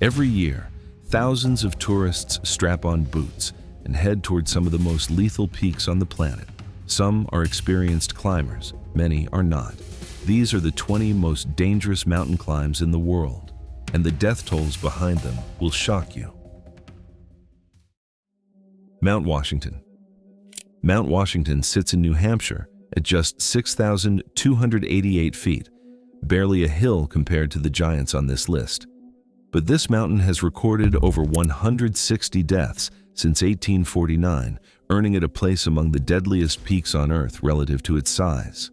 Every year, thousands of tourists strap on boots and head toward some of the most lethal peaks on the planet. Some are experienced climbers, many are not. These are the 20 most dangerous mountain climbs in the world, and the death tolls behind them will shock you. Mount Washington. Mount Washington sits in New Hampshire at just 6,288 feet, barely a hill compared to the giants on this list. But this mountain has recorded over 160 deaths since 1849, earning it a place among the deadliest peaks on Earth relative to its size.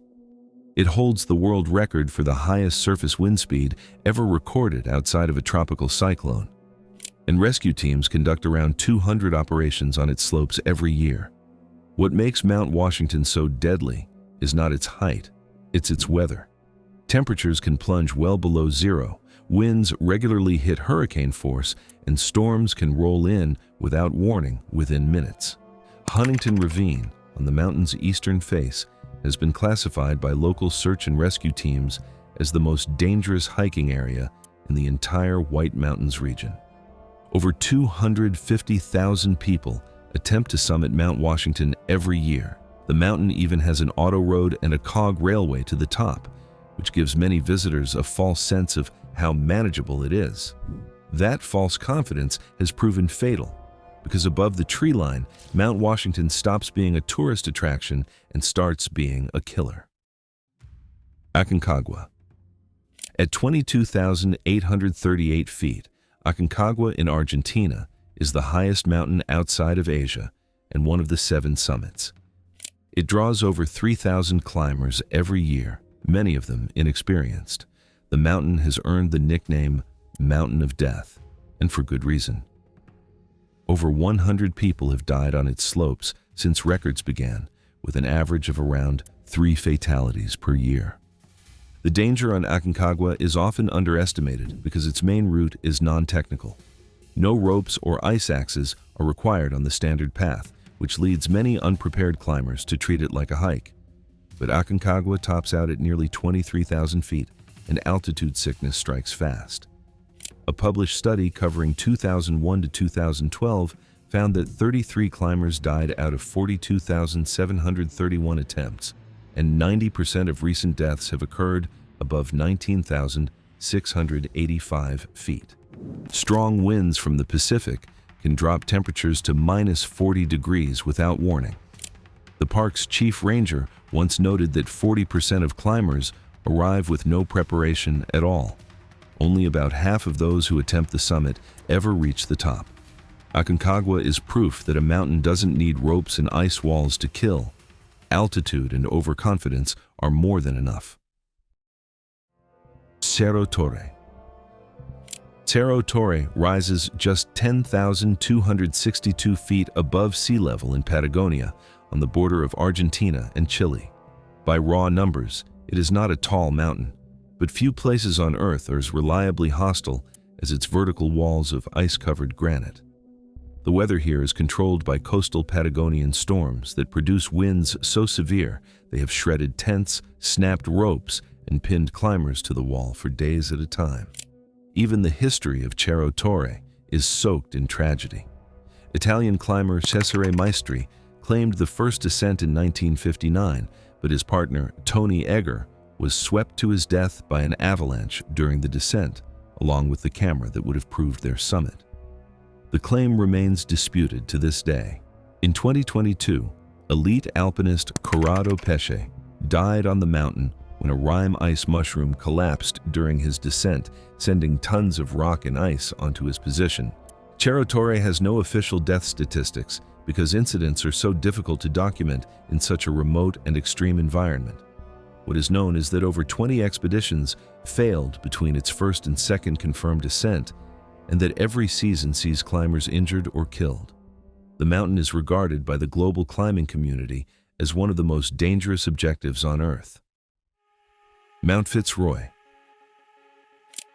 It holds the world record for the highest surface wind speed ever recorded outside of a tropical cyclone. And rescue teams conduct around 200 operations on its slopes every year. What makes Mount Washington so deadly is not its height, it's its weather. Temperatures can plunge well below zero, winds regularly hit hurricane force, and storms can roll in without warning within minutes. Huntington Ravine, on the mountain's eastern face, has been classified by local search and rescue teams as the most dangerous hiking area in the entire White Mountains region. Over 250,000 people attempt to summit Mount Washington every year. The mountain even has an auto road and a cog railway to the top, which gives many visitors a false sense of how manageable it is. That false confidence has proven fatal, because above the tree line, Mount Washington stops being a tourist attraction and starts being a killer. Aconcagua. At 22,838 feet, Aconcagua in Argentina is the highest mountain outside of Asia and one of the 7 summits. It draws over 3,000 climbers every year, many of them inexperienced. The mountain has earned the nickname Mountain of Death, and for good reason. Over 100 people have died on its slopes since records began, with an average of around 3 fatalities per year. The danger on Aconcagua is often underestimated because its main route is non-technical. No ropes or ice axes are required on the standard path, which leads many unprepared climbers to treat it like a hike. But Aconcagua tops out at nearly 23,000 feet, and altitude sickness strikes fast. A published study covering 2001 to 2012 found that 33 climbers died out of 42,731 attempts, and 90% of recent deaths have occurred above 19,685 feet. Strong winds from the Pacific can drop temperatures to -40 degrees without warning. The park's chief ranger once noted that 40% of climbers arrive with no preparation at all. Only about half of those who attempt the summit ever reach the top. Aconcagua is proof that a mountain doesn't need ropes and ice walls to kill. Altitude and overconfidence are more than enough. Cerro Torre. Cerro Torre rises just 10,262 feet above sea level in Patagonia, on the border of Argentina and Chile. By raw numbers, it is not a tall mountain, but few places on Earth are as reliably hostile as its vertical walls of ice-covered granite. The weather here is controlled by coastal Patagonian storms that produce winds so severe they have shredded tents, snapped ropes, and pinned climbers to the wall for days at a time. Even the history of Cerro Torre is soaked in tragedy. Italian climber Cesare Maestri claimed the first ascent in 1959, but his partner, Tony Eiger, was swept to his death by an avalanche during the descent, along with the camera that would have proved their summit. The claim remains disputed to this day. In 2022, elite alpinist Corrado Pesce died on the mountain when a rime ice mushroom collapsed during his descent, sending tons of rock and ice onto his position. Cerro Torre has no official death statistics because incidents are so difficult to document in such a remote and extreme environment. What is known is that over 20 expeditions failed between its first and second confirmed ascent, and that every season sees climbers injured or killed. The mountain is regarded by the global climbing community as one of the most dangerous objectives on Earth. Mount Fitz Roy.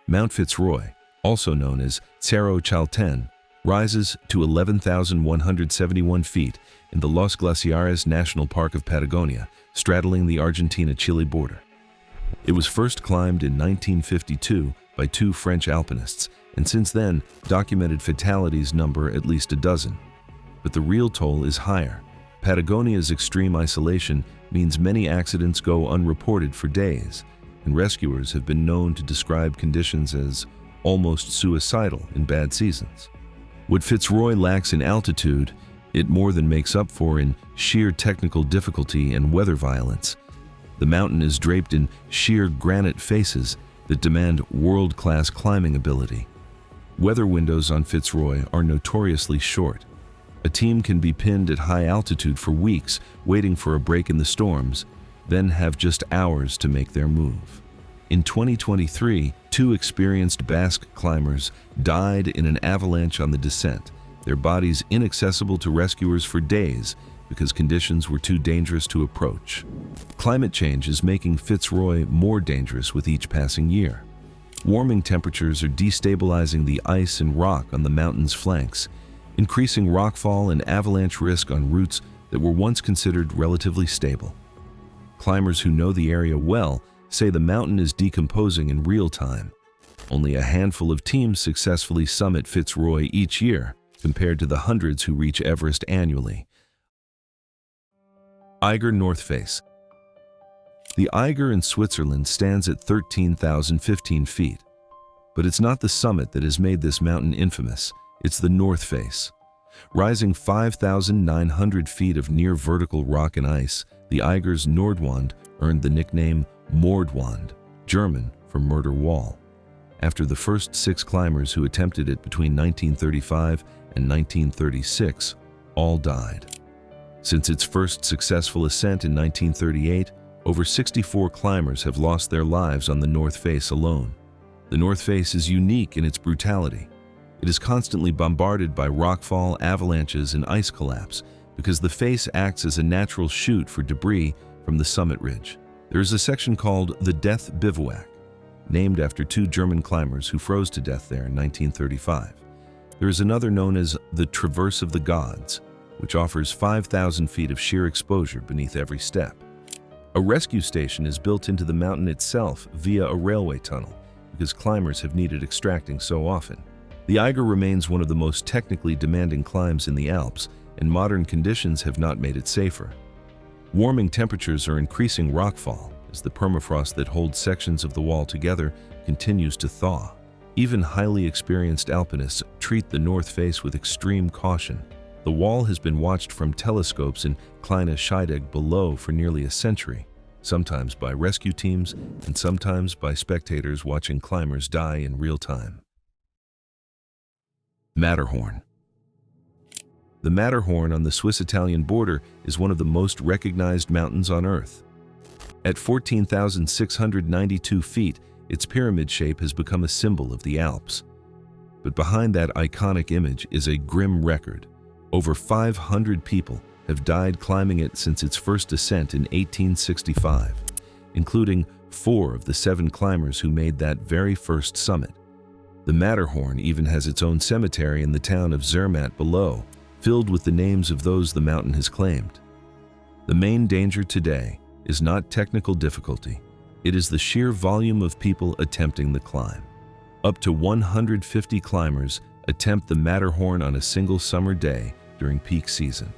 Mount Fitz Roy, also known as Cerro Chaltén, rises to 11,171 feet in the Los Glaciares National Park of Patagonia, straddling the Argentina-Chile border. It was first climbed in 1952 by 2 French alpinists, and since then, documented fatalities number at least a dozen. But the real toll is higher. Patagonia's extreme isolation means many accidents go unreported for days, and rescuers have been known to describe conditions as almost suicidal in bad seasons. What Fitz Roy lacks in altitude, it more than makes up for in sheer technical difficulty and weather violence. The mountain is draped in sheer granite faces that demand world-class climbing ability. Weather windows on Fitz Roy are notoriously short. A team can be pinned at high altitude for weeks, waiting for a break in the storms, then have just hours to make their move. In 2023, 2 experienced Basque climbers died in an avalanche on the descent, their bodies inaccessible to rescuers for days because conditions were too dangerous to approach. Climate change is making Fitz Roy more dangerous with each passing year. Warming temperatures are destabilizing the ice and rock on the mountain's flanks, increasing rockfall and avalanche risk on routes that were once considered relatively stable. Climbers who know the area well say the mountain is decomposing in real time. Only a handful of teams successfully summit Fitz Roy each year, compared to the hundreds who reach Everest annually. Eiger North Face. The Eiger in Switzerland stands at 13,015 feet. But it's not the summit that has made this mountain infamous, it's the North Face. Rising 5,900 feet of near vertical rock and ice, the Eiger's Nordwand earned the nickname Mordwand, German for murder wall, after the first 6 climbers who attempted it between 1935 and 1936 all died. Since its first successful ascent in 1938, over 64 climbers have lost their lives on the North Face alone. The North Face is unique in its brutality. It is constantly bombarded by rockfall, avalanches, and ice collapse because the face acts as a natural chute for debris from the summit ridge. There is a section called the Death Bivouac, named after 2 German climbers who froze to death there in 1935. There is another known as the Traverse of the Gods, which offers 5,000 feet of sheer exposure beneath every step. A rescue station is built into the mountain itself via a railway tunnel because climbers have needed extracting so often. The Eiger remains one of the most technically demanding climbs in the Alps, and modern conditions have not made it safer. Warming temperatures are increasing rockfall as the permafrost that holds sections of the wall together continues to thaw. Even highly experienced alpinists treat the North Face with extreme caution. The wall has been watched from telescopes in Kleine Scheidegg below for nearly a century, sometimes by rescue teams and sometimes by spectators watching climbers die in real time. Matterhorn. The Matterhorn on the Swiss-Italian border is one of the most recognized mountains on Earth. At 14,692 feet, its pyramid shape has become a symbol of the Alps. But behind that iconic image is a grim record. Over 500 people have died climbing it since its first ascent in 1865, including 4 of the 7 climbers who made that very first summit. The Matterhorn even has its own cemetery in the town of Zermatt below, filled with the names of those the mountain has claimed. The main danger today is not technical difficulty. It is the sheer volume of people attempting the climb. Up to 150 climbers attempt the Matterhorn on a single summer day during peak season.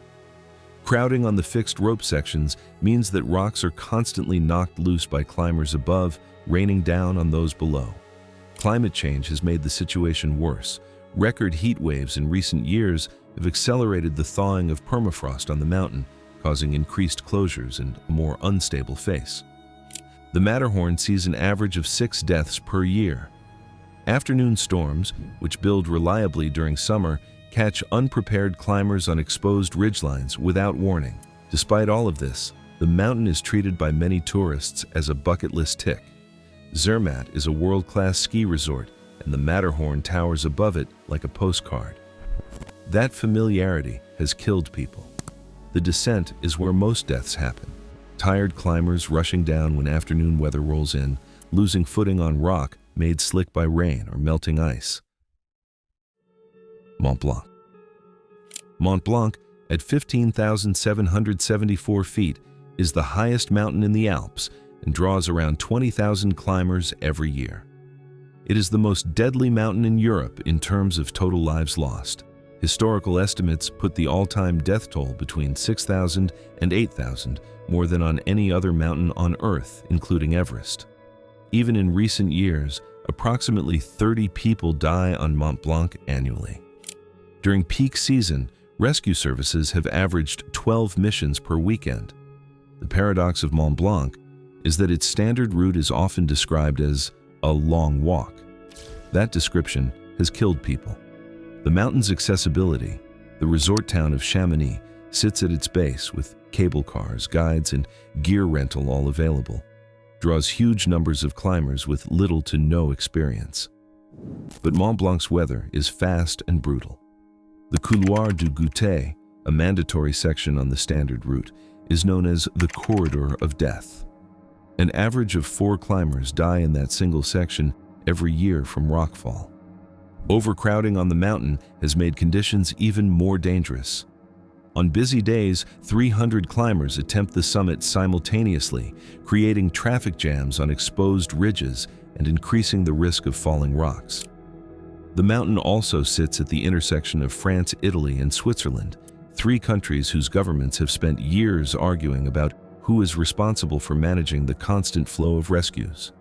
Crowding on the fixed rope sections means that rocks are constantly knocked loose by climbers above, raining down on those below. Climate change has made the situation worse. Record heat waves in recent years have accelerated the thawing of permafrost on the mountain, causing increased closures and a more unstable face. The Matterhorn sees an average of 6 deaths per year. Afternoon storms, which build reliably during summer, catch unprepared climbers on exposed ridgelines without warning. Despite all of this, the mountain is treated by many tourists as a bucket list tick. Zermatt is a world-class ski resort, and the Matterhorn towers above it like a postcard. That familiarity has killed people. The descent is where most deaths happen. Tired climbers rushing down when afternoon weather rolls in, losing footing on rock made slick by rain or melting ice. Mont Blanc. Mont Blanc, at 15,774 feet, is the highest mountain in the Alps and draws around 20,000 climbers every year. It is the most deadly mountain in Europe in terms of total lives lost. Historical estimates put the all-time death toll between 6,000 and 8,000, more than on any other mountain on Earth, including Everest. Even in recent years, approximately 30 people die on Mont Blanc annually. During peak season, rescue services have averaged 12 missions per weekend. The paradox of Mont Blanc is that its standard route is often described as a long walk. That description has killed people. The mountain's accessibility, the resort town of Chamonix, sits at its base with cable cars, guides, and gear rental all available, draws huge numbers of climbers with little to no experience. But Mont Blanc's weather is fast and brutal. The Couloir du Goûter, a mandatory section on the standard route, is known as the Corridor of Death. An average of 4 climbers die in that single section every year from rockfall. Overcrowding on the mountain has made conditions even more dangerous. On busy days, 300 climbers attempt the summit simultaneously, creating traffic jams on exposed ridges and increasing the risk of falling rocks. The mountain also sits at the intersection of France, Italy, and Switzerland, 3 countries whose governments have spent years arguing about who is responsible for managing the constant flow of rescues.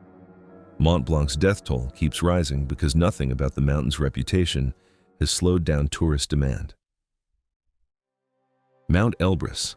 Mont Blanc's death toll keeps rising because nothing about the mountain's reputation has slowed down tourist demand. Mount Elbrus.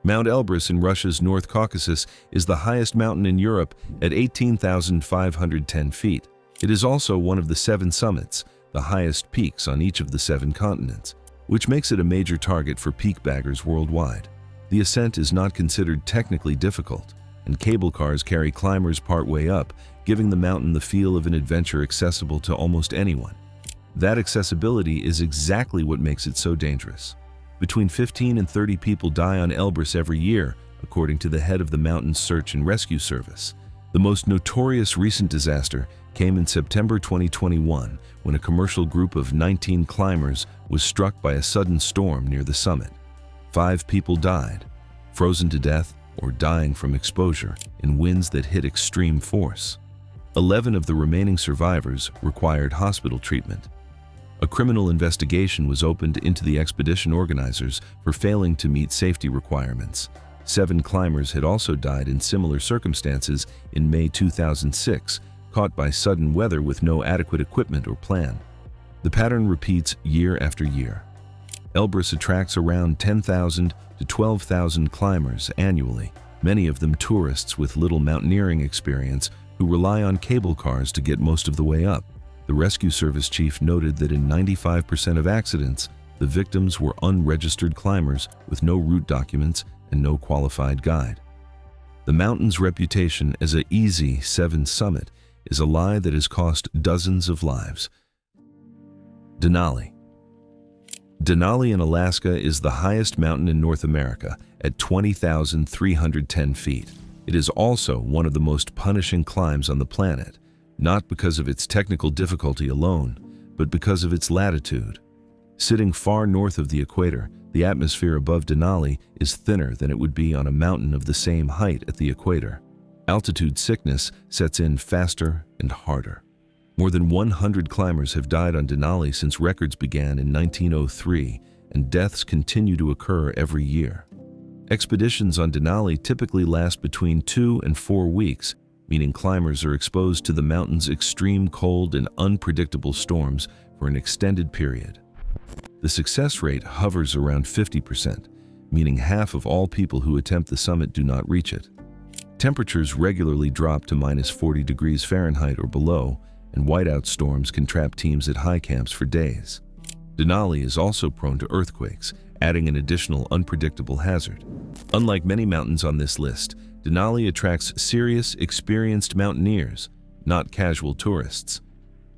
Mount Elbrus in Russia's North Caucasus is the highest mountain in Europe at 18,510 feet. It is also one of the 7 summits, the highest peaks on each of the 7 continents, which makes it a major target for peak baggers worldwide. The ascent is not considered technically difficult, and cable cars carry climbers partway up, giving the mountain the feel of an adventure accessible to almost anyone. That accessibility is exactly what makes it so dangerous. Between 15 and 30 people die on Elbrus every year, according to the head of the mountain's search and rescue service. The most notorious recent disaster came in September 2021, when a commercial group of 19 climbers was struck by a sudden storm near the summit. 5 people died, frozen to death or dying from exposure in winds that hit extreme force. 11 of the remaining survivors required hospital treatment. A criminal investigation was opened into the expedition organizers for failing to meet safety requirements. 7 climbers had also died in similar circumstances in May 2006, caught by sudden weather with no adequate equipment or plan. The pattern repeats year after year. Elbrus attracts around 10,000 to 12,000 climbers annually, many of them tourists with little mountaineering experience who rely on cable cars to get most of the way up. The rescue service chief noted that in 95% of accidents, the victims were unregistered climbers with no route documents and no qualified guide. The mountain's reputation as an easy 7 summit is a lie that has cost dozens of lives. Denali. Denali in Alaska is the highest mountain in North America at 20,310 feet. It is also one of the most punishing climbs on the planet, not because of its technical difficulty alone, but because of its latitude. Sitting far north of the equator, the atmosphere above Denali is thinner than it would be on a mountain of the same height at the equator. Altitude sickness sets in faster and harder. More than 100 climbers have died on Denali since records began in 1903, and deaths continue to occur every year. Expeditions on Denali typically last between 2 and 4 weeks, meaning climbers are exposed to the mountain's extreme cold and unpredictable storms for an extended period. The success rate hovers around 50%, meaning half of all people who attempt the summit do not reach it. Temperatures regularly drop to -40 degrees Fahrenheit or below, and whiteout storms can trap teams at high camps for days. Denali is also prone to earthquakes, adding an additional unpredictable hazard. Unlike many mountains on this list, Denali attracts serious, experienced mountaineers, not casual tourists.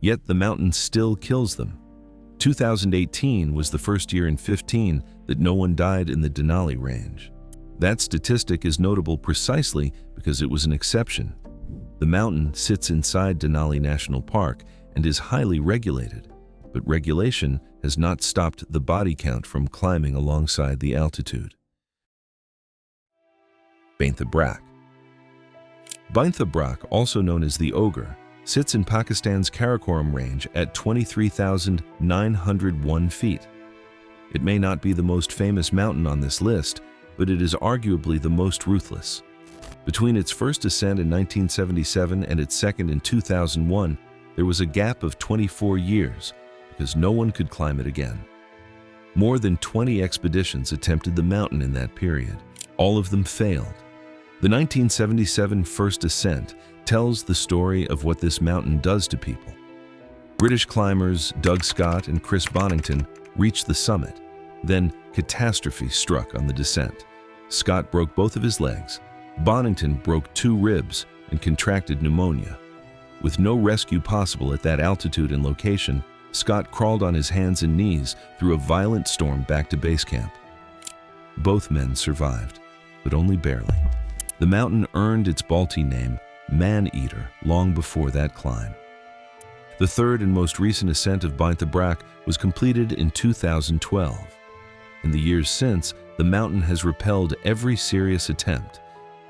Yet the mountain still kills them. 2018 was the first year in 15 that no one died in the Denali range. That statistic is notable precisely because it was an exception. The mountain sits inside Denali National Park and is highly regulated, but regulation has not stopped the body count from climbing alongside the altitude. Baintha Brakk. Baintha Brakk, also known as the Ogre, sits in Pakistan's Karakoram range at 23,901 feet. It may not be the most famous mountain on this list, but it is arguably the most ruthless. Between its first ascent in 1977 and its second in 2001, there was a gap of 24 years because no one could climb it again. More than 20 expeditions attempted the mountain in that period. All of them failed. The 1977 first ascent tells the story of what this mountain does to people. British climbers Doug Scott and Chris Bonington reached the summit. Then catastrophe struck on the descent. Scott broke both of his legs. Bonington broke 2 ribs and contracted pneumonia. With no rescue possible at that altitude and location, Scott crawled on his hands and knees through a violent storm back to base camp. Both men survived, but only barely. The mountain earned its Balti name, Man-Eater, long before that climb. The third and most recent ascent of Baintha Brakk was completed in 2012. In the years since, the mountain has repelled every serious attempt.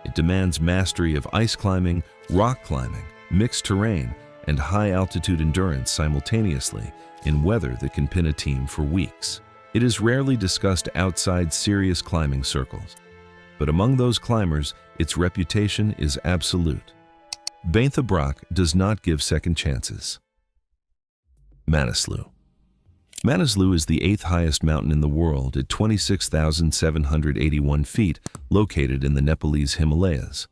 It demands mastery of ice climbing, rock climbing, mixed terrain, and high-altitude endurance simultaneously in weather that can pin a team for weeks. It is rarely discussed outside serious climbing circles, but among those climbers, its reputation is absolute. Baintha Brakk does not give second chances. Manaslu. Manaslu is the 8th highest mountain in the world at 26,781 feet, located in the Nepalese Himalayas.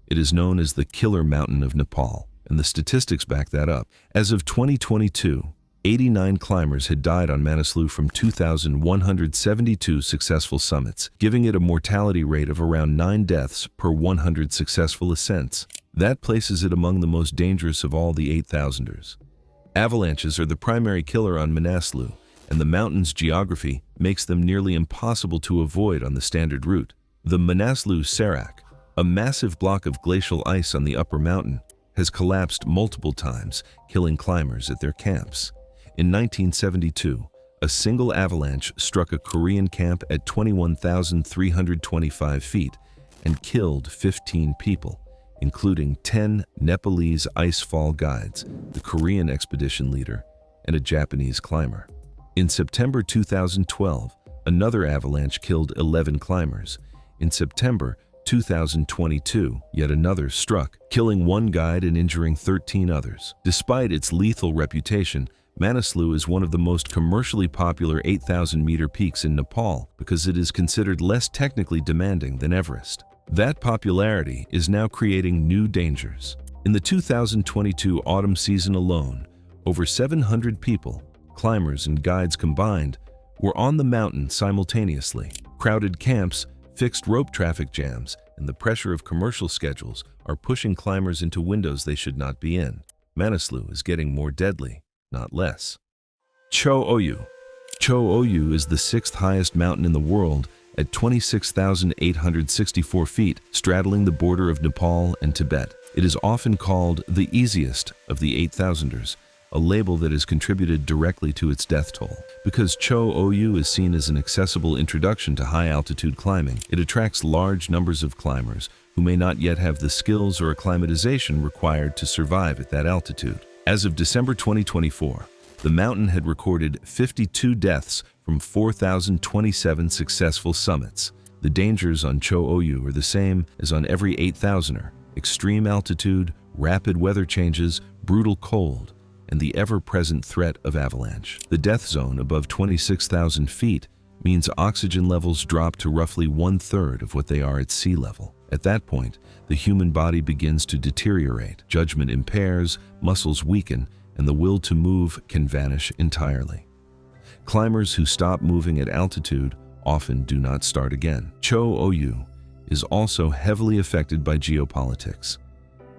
It is known as the Killer Mountain of Nepal, and the statistics back that up. As of 2022, 89 climbers had died on Manaslu from 2,172 successful summits, giving it a mortality rate of around 9 deaths per 100 successful ascents. That places it among the most dangerous of all the 8,000ers. Avalanches are the primary killer on Manaslu, and the mountain's geography makes them nearly impossible to avoid on the standard route. The Manaslu Serac, a massive block of glacial ice on the upper mountain, has collapsed multiple times, killing climbers at their camps. In 1972, a single avalanche struck a Korean camp at 21,325 feet and killed 15 people, including 10 Nepalese icefall guides, the Korean expedition leader, and a Japanese climber. In September 2012, another avalanche killed 11 climbers. In September 2022, yet another struck, killing 1 guide and injuring 13 others. Despite its lethal reputation, Manaslu is one of the most commercially popular 8,000-meter peaks in Nepal because it is considered less technically demanding than Everest. That popularity is now creating new dangers. In the 2022 autumn season alone, over 700 people, climbers and guides combined, were on the mountain simultaneously. Crowded camps, fixed rope traffic jams, and the pressure of commercial schedules are pushing climbers into windows they should not be in. Manaslu is getting more deadly, not less. Cho Oyu. Cho Oyu is the 6th highest mountain in the world at 26,864 feet, straddling the border of Nepal and Tibet. It is often called the easiest of the 8,000ers, a label that is contributed directly to its death toll. Because Cho Oyu is seen as an accessible introduction to high-altitude climbing, it attracts large numbers of climbers who may not yet have the skills or acclimatization required to survive at that altitude. As of December 2024, the mountain had recorded 52 deaths from 4,027 successful summits. The dangers on Cho Oyu are the same as on every 8,000er: extreme altitude, rapid weather changes, brutal cold, and the ever-present threat of avalanche. The death zone above 26,000 feet means oxygen levels drop to roughly 1/3 of what they are at sea level. At that point, the human body begins to deteriorate, judgment impairs, muscles weaken, and the will to move can vanish entirely. Climbers who stop moving at altitude often do not start again. Cho Oyu is also heavily affected by geopolitics.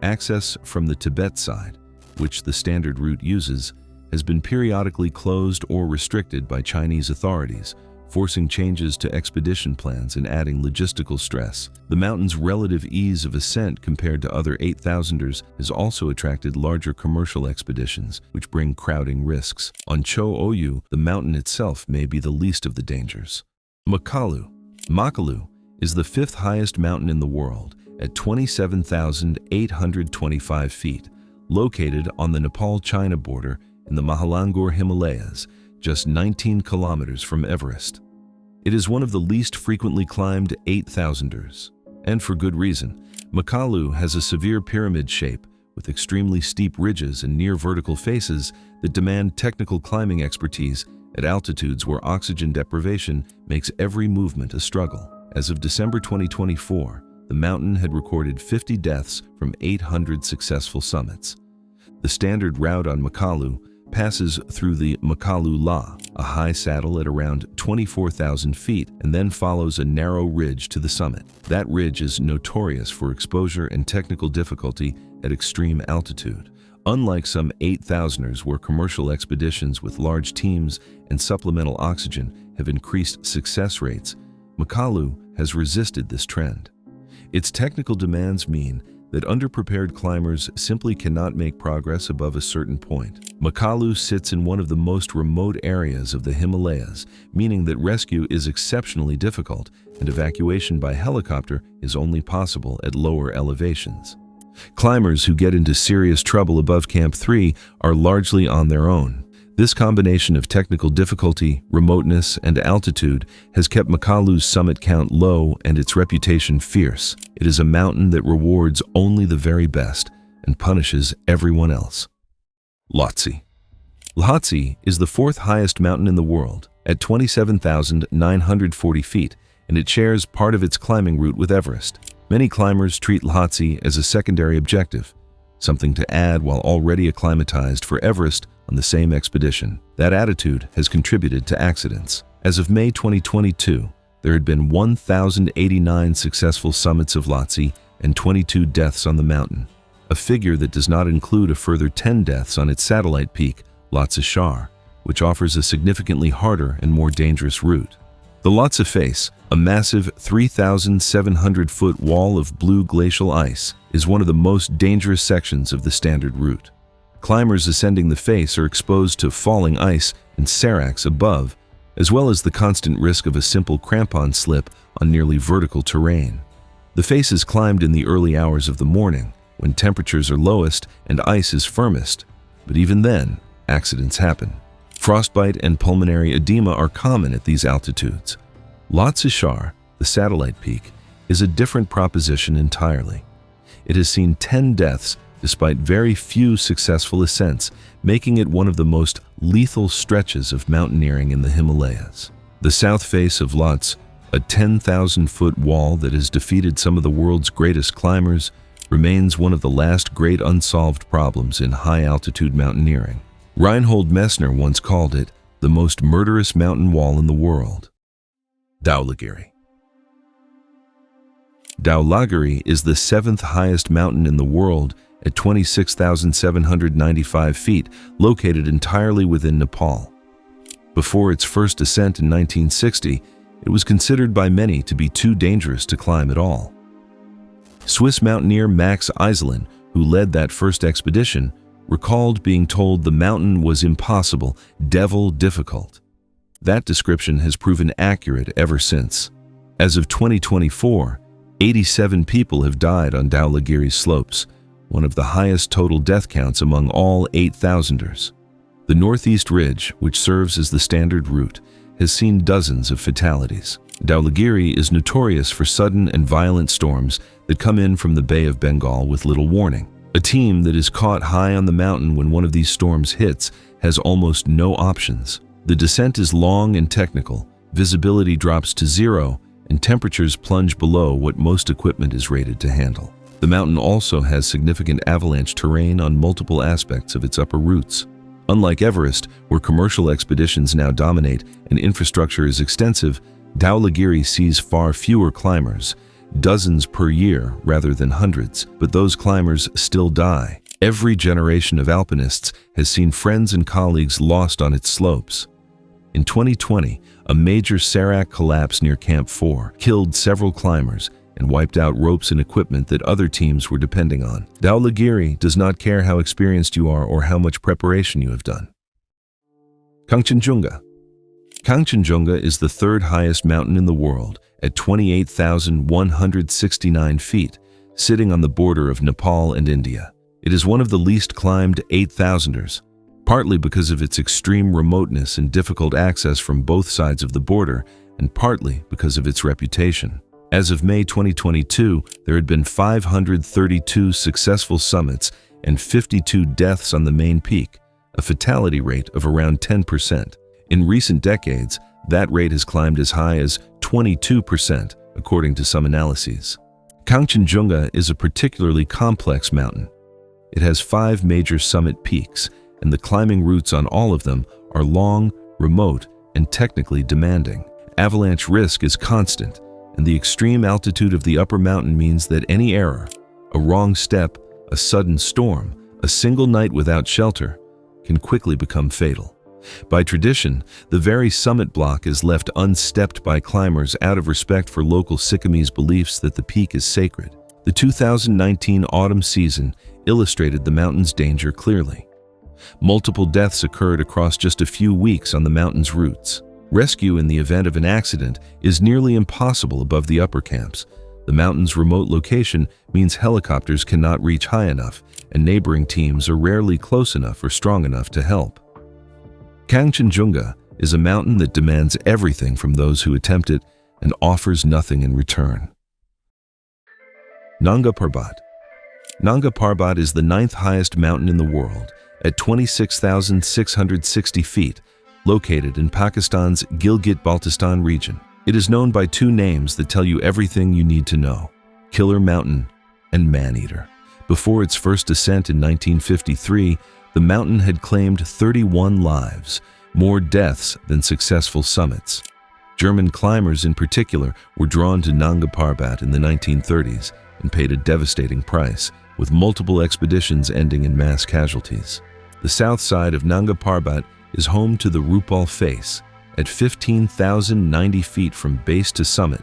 Access from the Tibet side, which the standard route uses, has been periodically closed or restricted by Chinese authorities, forcing changes to expedition plans and adding logistical stress. The mountain's relative ease of ascent compared to other 8,000ers has also attracted larger commercial expeditions, which bring crowding risks. On Cho Oyu, the mountain itself may be the least of the dangers. Makalu. Makalu is the 5th highest mountain in the world at 27,825 feet, located on the Nepal-China border in the Mahalangur Himalayas, just 19 kilometers from Everest. It is one of the least frequently climbed 8,000ers. And for good reason. Makalu has a severe pyramid shape with extremely steep ridges and near vertical faces that demand technical climbing expertise at altitudes where oxygen deprivation makes every movement a struggle. As of December 2024, the mountain had recorded 50 deaths from 800 successful summits. The standard route on Makalu passes through the Makalu La, a high saddle at around 24,000 feet, and then follows a narrow ridge to the summit. That ridge is notorious for exposure and technical difficulty at extreme altitude. Unlike some 8,000ers where commercial expeditions with large teams and supplemental oxygen have increased success rates, Makalu has resisted this trend. Its technical demands mean that underprepared climbers simply cannot make progress above a certain point. Makalu sits in one of the most remote areas of the Himalayas, meaning that rescue is exceptionally difficult and evacuation by helicopter is only possible at lower elevations. Climbers who get into serious trouble above Camp 3 are largely on their own. This combination of technical difficulty, remoteness, and altitude has kept Makalu's summit count low and its reputation fierce. It is a mountain that rewards only the very best and punishes everyone else. Lhotse. Lhotse is the fourth highest mountain in the world at 27,940 feet, and it shares part of its climbing route with Everest. Many climbers treat Lhotse as a secondary objective, something to add while already acclimatized for Everest on the same expedition. That attitude has contributed to accidents. As of May 2022, there had been 1,089 successful summits of Lhotse and 22 deaths on the mountain, a figure that does not include a further 10 deaths on its satellite peak, Lhotse Shar, which offers a significantly harder and more dangerous route. The Lhotse face, a massive 3,700-foot wall of blue glacial ice, is one of the most dangerous sections of the standard route. Climbers ascending the face are exposed to falling ice and seracs above, as well as the constant risk of a simple crampon slip on nearly vertical terrain. The face is climbed in the early hours of the morning, when temperatures are lowest and ice is firmest, but even then, accidents happen. Frostbite and pulmonary edema are common at these altitudes. Lhotse Shar, the satellite peak, is a different proposition entirely. It has seen 10 deaths despite very few successful ascents, making it one of the most lethal stretches of mountaineering in the Himalayas. The south face of Lhotse, a 10,000-foot wall that has defeated some of the world's greatest climbers, remains one of the last great unsolved problems in high-altitude mountaineering. Reinhold Messner once called it the most murderous mountain wall in the world. Dhaulagiri. Dhaulagiri is the seventh highest mountain in the world at 26,795 feet, located entirely within Nepal. Before its first ascent in 1960, it was considered by many to be too dangerous to climb at all. Swiss mountaineer Max Iselin, who led that first expedition, recalled being told the mountain was impossible, devil difficult. That description has proven accurate ever since. As of 2024, 87 people have died on Dhaulagiri's slopes, one of the highest total death counts among all 8,000ers. The Northeast Ridge, which serves as the standard route, has seen dozens of fatalities. Dhaulagiri is notorious for sudden and violent storms that come in from the Bay of Bengal with little warning. A team that is caught high on the mountain when one of these storms hits has almost no options. The descent is long and technical, visibility drops to zero, and temperatures plunge below what most equipment is rated to handle. The mountain also has significant avalanche terrain on multiple aspects of its upper routes. Unlike Everest, where commercial expeditions now dominate and infrastructure is extensive, Dhaulagiri sees far fewer climbers, dozens per year rather than hundreds, but those climbers still die. Every generation of alpinists has seen friends and colleagues lost on its slopes. In 2020, a major serac collapse near Camp 4 killed several climbers and wiped out ropes and equipment that other teams were depending on. Dhaulagiri does not care how experienced you are or how much preparation you have done. Kangchenjunga. Kangchenjunga is the third highest mountain in the world at 28,169 feet, sitting on the border of Nepal and India. It is one of the least climbed 8,000ers, partly because of its extreme remoteness and difficult access from both sides of the border, and partly because of its reputation. As of May 2022, there had been 532 successful summits and 52 deaths on the main peak, a fatality rate of around 10%. In recent decades, that rate has climbed as high as 22%, according to some analyses. Kangchenjunga is a particularly complex mountain. It has 5 major summit peaks, and the climbing routes on all of them are long, remote, and technically demanding. Avalanche risk is constant, and the extreme altitude of the upper mountain means that any error, a wrong step, a sudden storm, a single night without shelter, can quickly become fatal. By tradition, the very summit block is left unstepped by climbers out of respect for local Sikkimese beliefs that the peak is sacred. The 2019 autumn season illustrated the mountain's danger clearly. Multiple deaths occurred across just a few weeks on the mountain's routes. Rescue in the event of an accident is nearly impossible above the upper camps. The mountain's remote location means helicopters cannot reach high enough, and neighboring teams are rarely close enough or strong enough to help. Kangchenjunga is a mountain that demands everything from those who attempt it and offers nothing in return. Nanga Parbat. Nanga Parbat is the 9th highest mountain in the world, at 26,660 feet, located in Pakistan's Gilgit-Baltistan region. It is known by 2 names that tell you everything you need to know: Killer Mountain and Man-Eater. Before its first ascent in 1953, the mountain had claimed 31 lives, more deaths than successful summits. German climbers in particular were drawn to Nanga Parbat in the 1930s and paid a devastating price, with multiple expeditions ending in mass casualties. The south side of Nanga Parbat is home to the Rupal Face. At 15,090 feet from base to summit,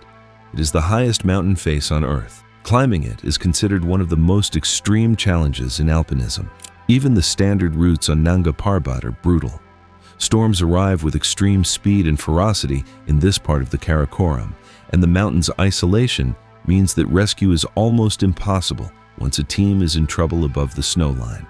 it is the highest mountain face on Earth. Climbing it is considered one of the most extreme challenges in alpinism. Even the standard routes on Nanga Parbat are brutal. Storms arrive with extreme speed and ferocity in this part of the Karakoram, and the mountain's isolation means that rescue is almost impossible once a team is in trouble above the snow line.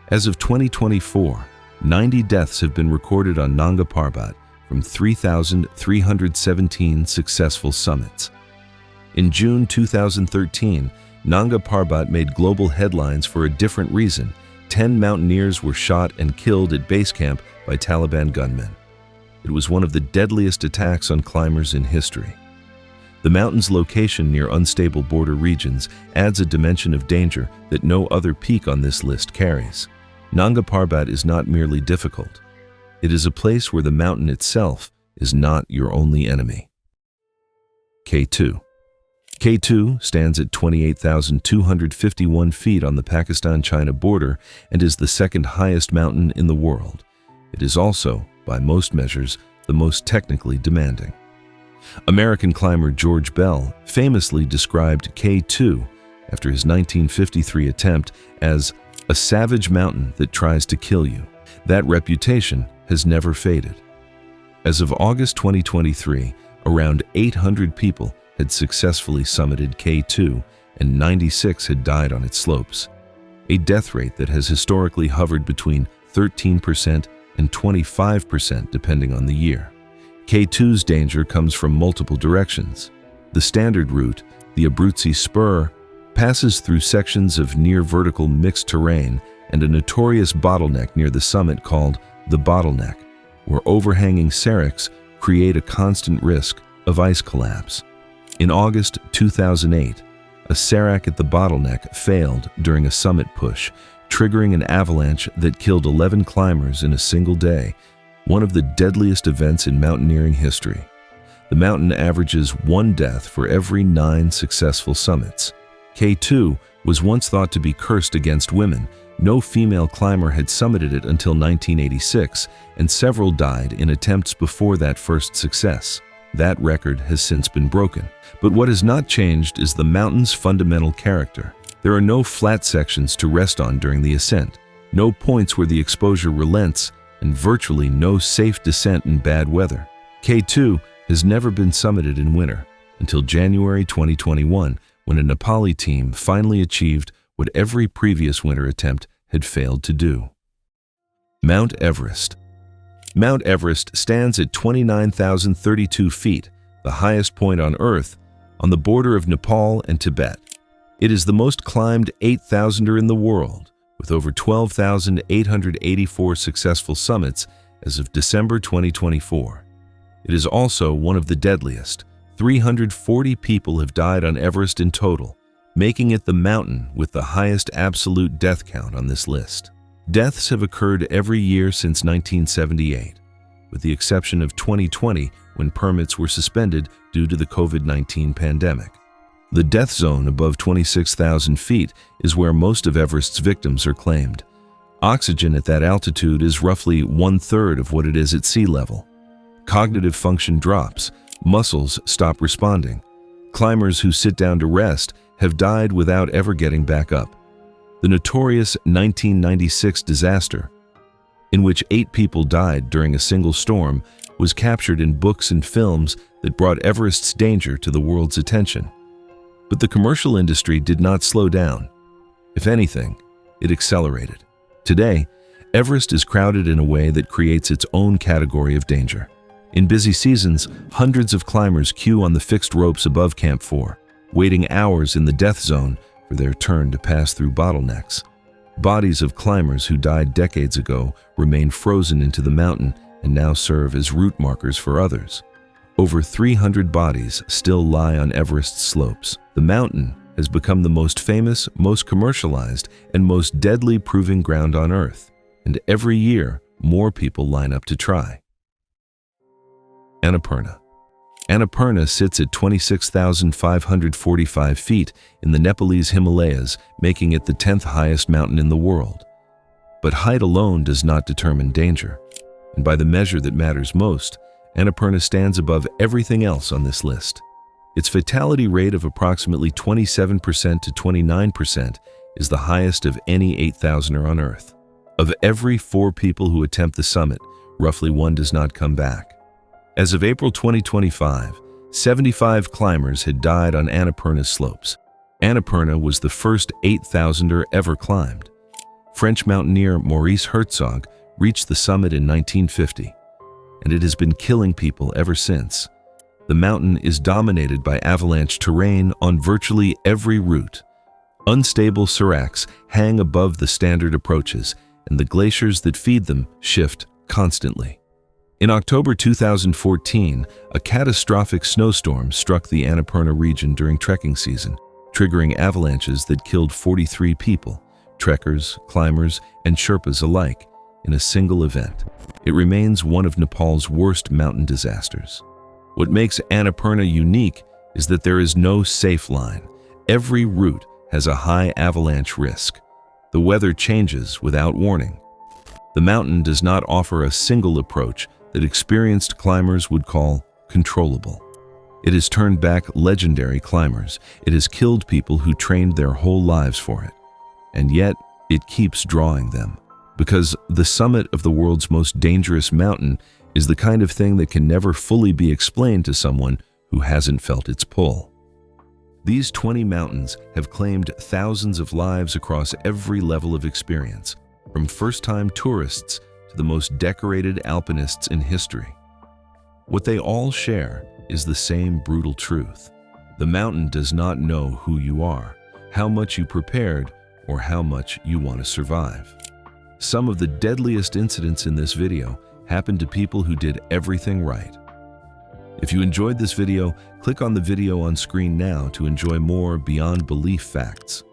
As of 2024, 90 deaths have been recorded on Nanga Parbat from 3,317 successful summits. In June 2013, Nanga Parbat made global headlines for a different reason. 10 mountaineers were shot and killed at base camp by Taliban gunmen. It was one of the deadliest attacks on climbers in history. The mountain's location near unstable border regions adds a dimension of danger that no other peak on this list carries. Nanga Parbat is not merely difficult. It is a place where the mountain itself is not your only enemy. K2. K2 stands at 28,251 feet on the Pakistan-China border and is the 2nd highest mountain in the world. It is also, by most measures, the most technically demanding. American climber George Bell famously described K2 after his 1953 attempt as a savage mountain that tries to kill you. That reputation has never faded. As of August 2023, around 800 people had successfully summited K2 and 96 had died on its slopes, a death rate that has historically hovered between 13% and 25% depending on the year. K2's danger comes from multiple directions. The standard route, the Abruzzi Spur, passes through sections of near-vertical mixed terrain and a notorious bottleneck near the summit called the Bottleneck, where overhanging seracs create a constant risk of ice collapse. In August 2008, a serac at the Bottleneck failed during a summit push, triggering an avalanche that killed 11 climbers in a single day, one of the deadliest events in mountaineering history. The mountain averages 1 death for every 9 successful summits. K2 was once thought to be cursed against women. No female climber had summited it until 1986, and several died in attempts before that first success. That record has since been broken. But what has not changed is the mountain's fundamental character. There are no flat sections to rest on during the ascent, no points where the exposure relents, and virtually no safe descent in bad weather. K2 has never been summited in winter, until January 2021, when a Nepali team finally achieved what every previous winter attempt had failed to do. Mount Everest. Mount Everest stands at 29,032 feet, the highest point on Earth, on the border of Nepal and Tibet. It is the most climbed 8,000er in the world, with over 12,884 successful summits as of December 2024. It is also one of the deadliest. 340 people have died on Everest in total, making it the mountain with the highest absolute death count on this list. Deaths have occurred every year since 1978, with the exception of 2020 when permits were suspended due to the COVID-19 pandemic. The death zone above 26,000 feet is where most of Everest's victims are claimed. Oxygen at that altitude is roughly 1/3 of what it is at sea level. Cognitive function drops, muscles stop responding. Climbers who sit down to rest have died without ever getting back up. The notorious 1996 disaster, in which 8 people died during a single storm, was captured in books and films that brought Everest's danger to the world's attention. But the commercial industry did not slow down. If anything, it accelerated. Today, Everest is crowded in a way that creates its own category of danger. In busy seasons, hundreds of climbers queue on the fixed ropes above Camp 4, waiting hours in the death zone for their turn to pass through bottlenecks. Bodies of climbers who died decades ago remain frozen into the mountain and now serve as route markers for others. Over 300 bodies still lie on Everest's slopes. The mountain has become the most famous, most commercialized, and most deadly proving ground on Earth, and every year more people line up to try. Annapurna. Annapurna sits at 26,545 feet in the Nepalese Himalayas, making it the 10th highest mountain in the world. But height alone does not determine danger, and by the measure that matters most, Annapurna stands above everything else on this list. Its fatality rate of approximately 27% to 29% is the highest of any 8,000er on Earth. Of every 4 people who attempt the summit, roughly 1 does not come back. As of April 2025, 75 climbers had died on Annapurna's slopes. Annapurna was the first 8,000er ever climbed. French mountaineer Maurice Herzog reached the summit in 1950, and it has been killing people ever since. The mountain is dominated by avalanche terrain on virtually every route. Unstable seracs hang above the standard approaches, and the glaciers that feed them shift constantly. In October 2014, a catastrophic snowstorm struck the Annapurna region during trekking season, triggering avalanches that killed 43 people, trekkers, climbers, and Sherpas alike, in a single event. It remains one of Nepal's worst mountain disasters. What makes Annapurna unique is that there is no safe line. Every route has a high avalanche risk. The weather changes without warning. The mountain does not offer a single approach that experienced climbers would call controllable. It has turned back legendary climbers. It has killed people who trained their whole lives for it. And yet, it keeps drawing them. Because the summit of the world's most dangerous mountain is the kind of thing that can never fully be explained to someone who hasn't felt its pull. These 20 mountains have claimed thousands of lives across every level of experience, from first-time tourists to the most decorated alpinists in history. What they all share is the same brutal truth. The mountain does not know who you are, how much you prepared, or how much you want to survive. Some of the deadliest incidents in this video happened to people who did everything right. If you enjoyed this video, click on the video on screen now to enjoy more beyond belief facts.